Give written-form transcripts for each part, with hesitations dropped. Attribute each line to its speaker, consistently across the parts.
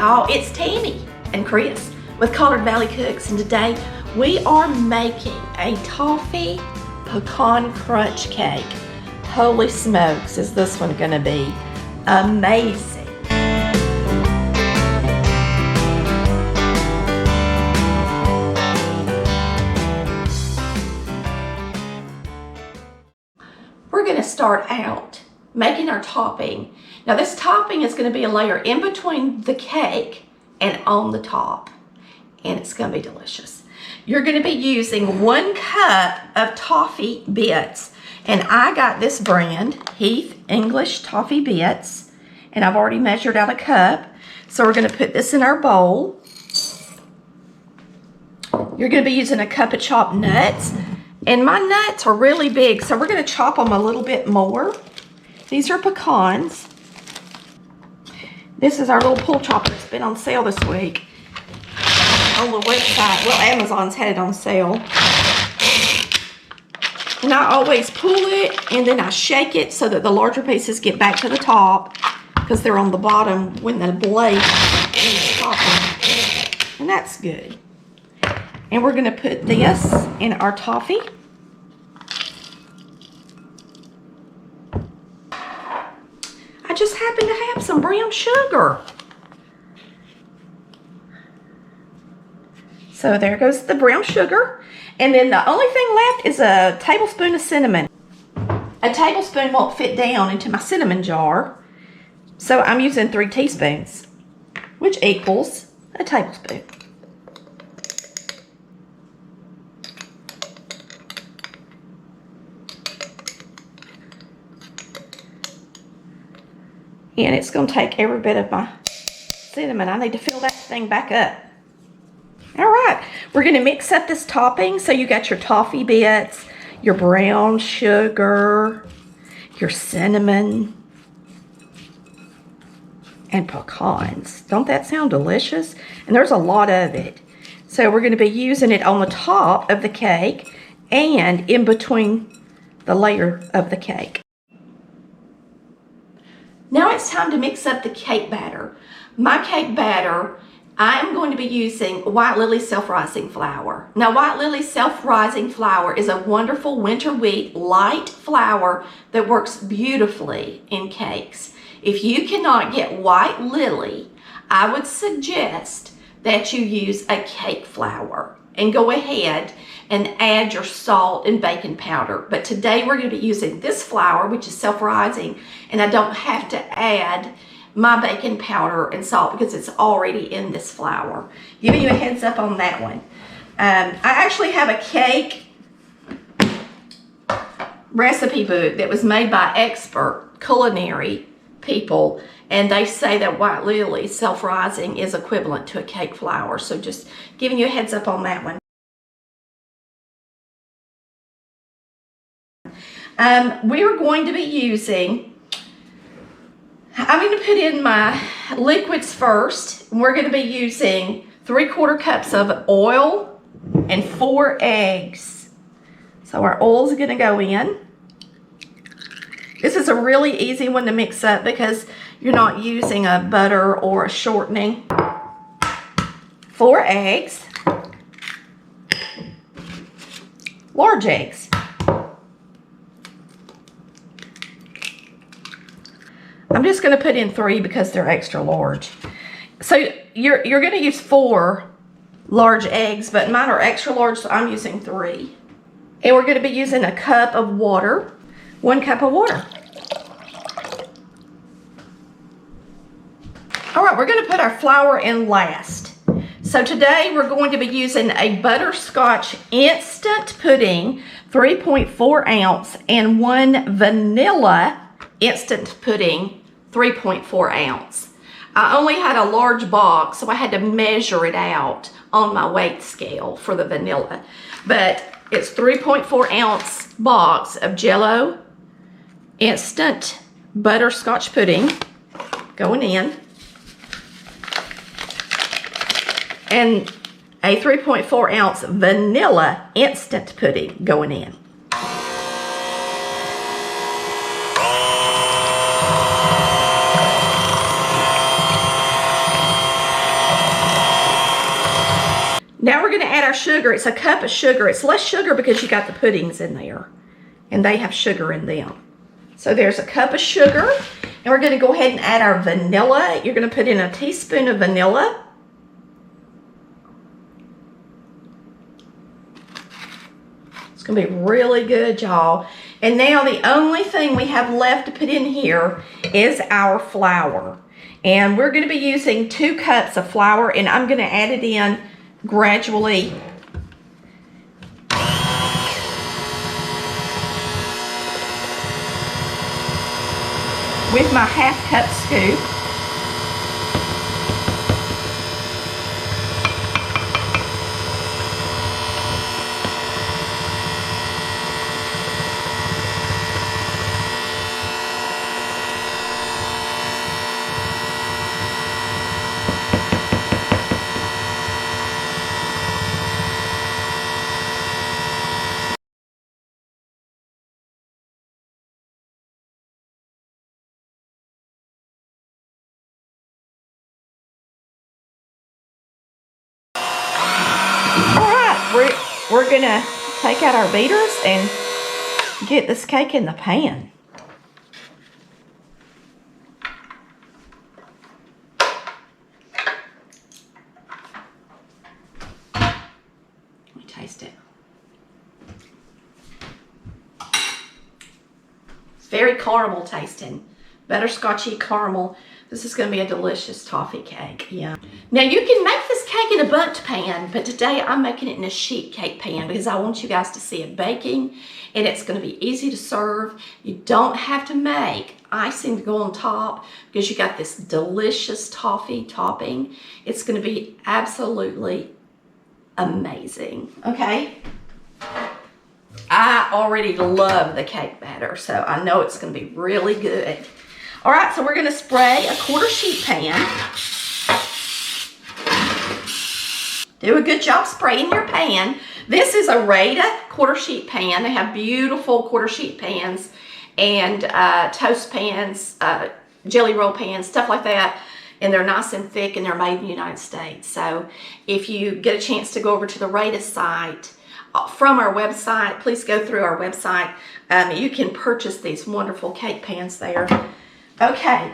Speaker 1: y'all, it's Tammy and Chris with Collard Valley Cooks, and today we are making a toffee pecan crunch cake. Holy smokes, is this one gonna be amazing. We're gonna start out making our topping. Now this topping is going to be a layer in between the cake and on the top, and it's going to be delicious. You're going to be using 1 cup of toffee bits, and I got this brand, Heath English toffee bits, and I've already measured out a cup. So we're going to put this in our bowl. You're going to be using a cup of chopped nuts, and my nuts are really big, so we're going to chop them a little bit more. These are pecans. This is our little pull chopper. It's been on sale this week on the website. Well, Amazon's had it on sale. And I always pull it and then I shake it so that the larger pieces get back to the top, because they're on the bottom when the blade is chopping. And that's good. And we're going to put this in our toffee. I just happen to have some brown sugar. So there goes the brown sugar. And then the only thing left is a tablespoon of cinnamon. A tablespoon won't fit down into my cinnamon jar, so I'm using 3 teaspoons, which equals a tablespoon. And it's going to take every bit of my cinnamon. I need to fill that thing back up. All right, we're going to mix up this topping. So you got your toffee bits, your brown sugar, your cinnamon, and pecans. Don't that sound delicious? And there's a lot of it. So we're going to be using it on the top of the cake and in between the layer of the cake. Now it's time to mix up the cake batter. My cake batter, I'm going to be using White Lily self-rising flour. Now White Lily self-rising flour is a wonderful winter wheat light flour that works beautifully in cakes. If you cannot get White Lily, I would suggest that you use a cake flour and go ahead and add your salt and baking powder. But today we're going to be using this flour, which is self-rising, and I don't have to add my baking powder and salt because it's already in this flour. Giving you a heads up on that one. I actually have a cake recipe book that was made by expert culinary people, and they say that White Lily self-rising is equivalent to a cake flour. So just giving you a heads up on that one. We're going to be using, I'm going to put in my liquids first. We're going to be using 3/4 cups of oil and 4 eggs. So our oil is going to go in. This is a really easy one to mix up because you're not using a butter or a shortening. 4 eggs. Large eggs. I'm just going to put in 3 because they're extra large. So you're going to use 4 large eggs, but mine are extra large, so I'm using 3. And we're going to be using a cup of water. 1 cup of water. All right, we're going to put our flour in last. So today we're going to be using a butterscotch instant pudding, 3.4 ounce, and 1 vanilla instant pudding, 3.4 ounce. I only had a large box, so I had to measure it out on my weight scale for the vanilla. But it's 3.4 ounce box of Jell-O instant butterscotch pudding going in, and a 3.4 ounce vanilla instant pudding going in. Now we're going to add our sugar. It's a cup of sugar. It's less sugar because you got the puddings in there, and they have sugar in them. So there's a cup of sugar, and we're going to go ahead and add our vanilla. You're going to put in a teaspoon of vanilla. It's going to be really good, y'all. And now the only thing we have left to put in here is our flour. And we're going to be using 2 cups of flour, and I'm going to add it in gradually. With my half-cup scoop. We're gonna take out our beaters and get this cake in the pan. Let me taste it. It's very caramel tasting, butterscotchy caramel. This is going to be a delicious toffee cake. Yeah. Now you can make this cake in a bundt pan, but today I'm making it in a sheet cake pan because I want you guys to see it baking, and it's going to be easy to serve. You don't have to make icing to go on top because you got this delicious toffee topping. It's going to be absolutely amazing. Okay. I already love the cake batter, so I know it's going to be really good. All right, so we're going to spray a 1/4 sheet pan. Do a good job spraying your pan. This is a Rada 1/4 sheet pan. They have beautiful 1/4 sheet pans and toast pans, jelly roll pans, stuff like that. And they're nice and thick, and they're made in the United States. So if you get a chance to go over to the Rada site from our website, please go through our website. You can purchase these wonderful cake pans there. Okay,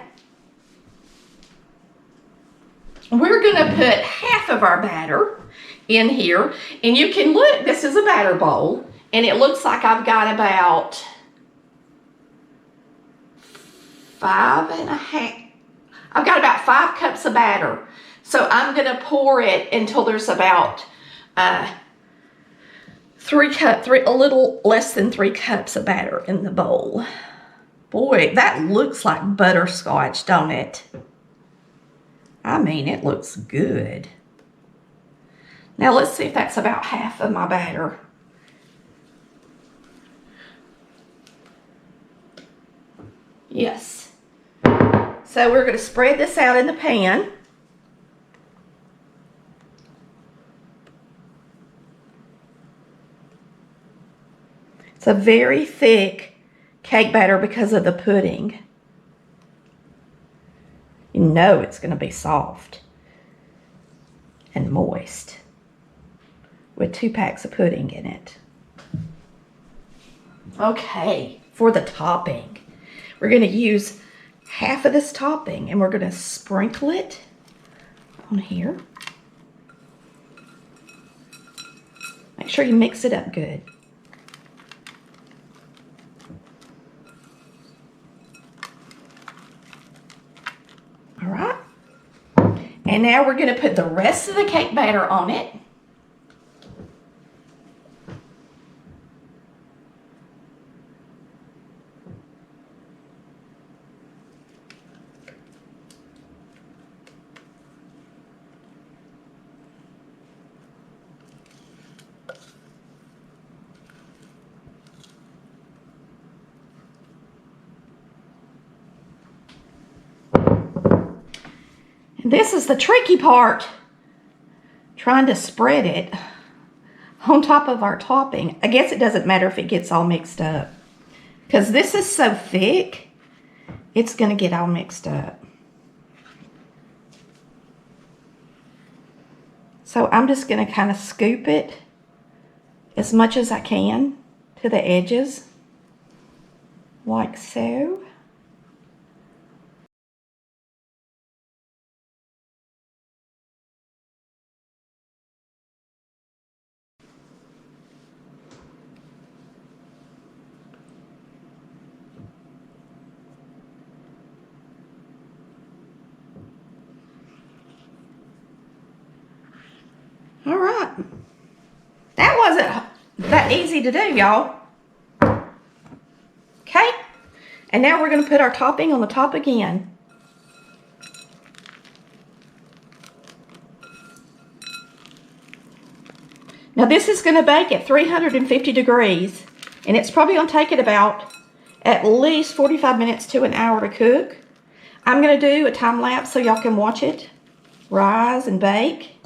Speaker 1: we're going to put half of our batter in here, and you can look, this is a batter bowl, and it looks like I've got about 5 cups of batter. So I'm going to pour it until there's about a little less than 3 cups of batter in the bowl. Boy, that looks like butterscotch, don't it? I mean, it looks good. Now let's see if that's about half of my batter. Yes. So we're going to spread this out in the pan. It's a very thick cake batter because of the pudding. You know it's going to be soft and moist with 2 packs of pudding in it. Okay, for the topping, we're going to use half of this topping, and we're going to sprinkle it on here. Make sure you mix it up good. All right. And now we're going to put the rest of the cake batter on it. This is the tricky part, trying to spread it on top of our topping. I guess it doesn't matter if it gets all mixed up, because this is so thick, it's going to get all mixed up. So I'm just going to kind of scoop it as much as I can to the edges, like so. All right. That wasn't that easy to do, y'all. Okay. And now we're going to put our topping on the top again. Now this is going to bake at 350 degrees. And it's probably going to take it about at least 45 minutes to an hour to cook. I'm going to do a time lapse so y'all can watch it rise and bake.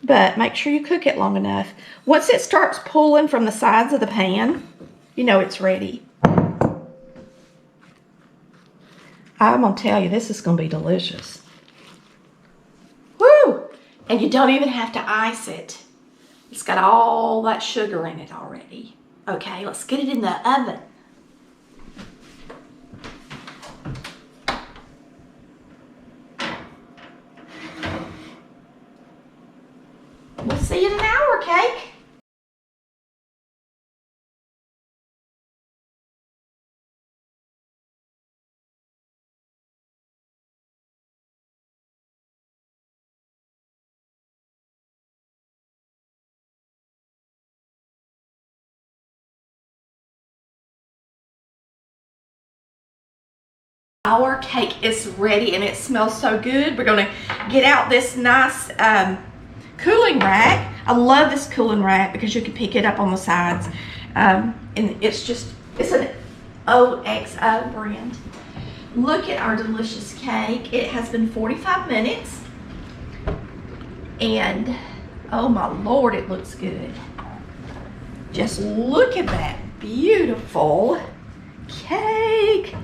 Speaker 1: But make sure you cook it long enough. Once it starts pulling from the sides of the pan, you know it's ready. I'm going to tell you, this is going to be delicious. Woo! And you don't even have to ice it. It's got all that sugar in it already. Okay, let's get it in the oven. We'll see you in an hour, cake. Our cake is ready and it smells so good. We're going to get out this nice cooling rack. I love this cooling rack because you can pick it up on the sides. And it's an OXO brand. Look at our delicious cake. It has been 45 minutes. And oh my Lord, it looks good. Just look at that beautiful cake.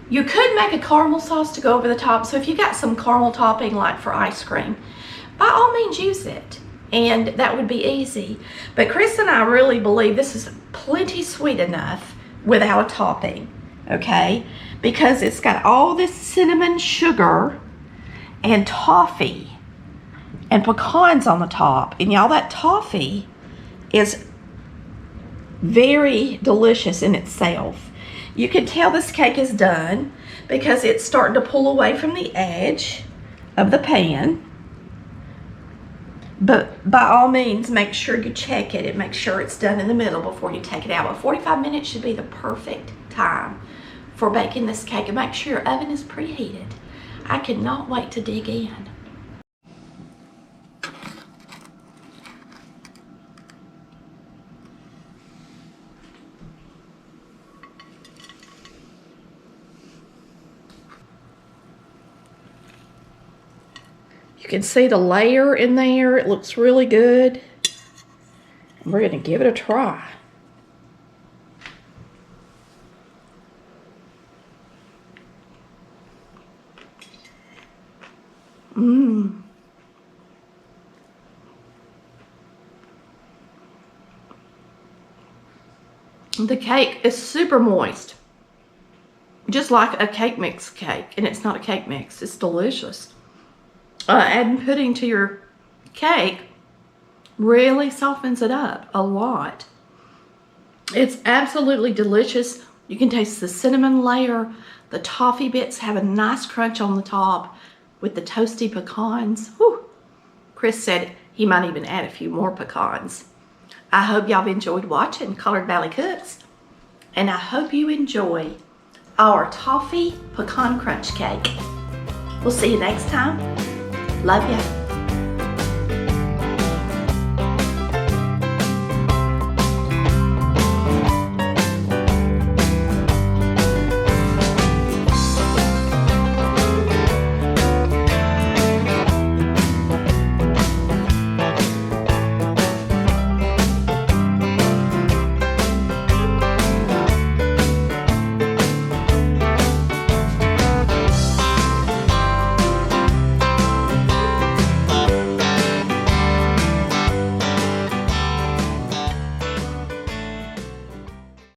Speaker 1: You could make a caramel sauce to go over the top. So if you got some caramel topping like for ice cream, by all means use it. And that would be easy. But Chris and I really believe this is plenty sweet enough without a topping, okay? Because it's got all this cinnamon sugar and toffee and pecans on the top. And y'all, that toffee is very delicious in itself. You can tell this cake is done because it's starting to pull away from the edge of the pan. But by all means, make sure you check it and make sure it's done in the middle before you take it out. But 45 minutes should be the perfect time for baking this cake. And make sure your oven is preheated. I cannot wait to dig in. You can see the layer in there. It looks really good. We're going to give it a try. Mmm. The cake is super moist. Just like a cake mix cake. And it's not a cake mix. It's delicious. Adding pudding to your cake really softens it up a lot. It's absolutely delicious. You can taste the cinnamon layer. The toffee bits have a nice crunch on the top with the toasty pecans. Whew. Chris said he might even add a few more pecans. I hope y'all enjoyed watching Collard Valley Cooks. And I hope you enjoy our toffee pecan crunch cake. We'll see you next time. Love ya.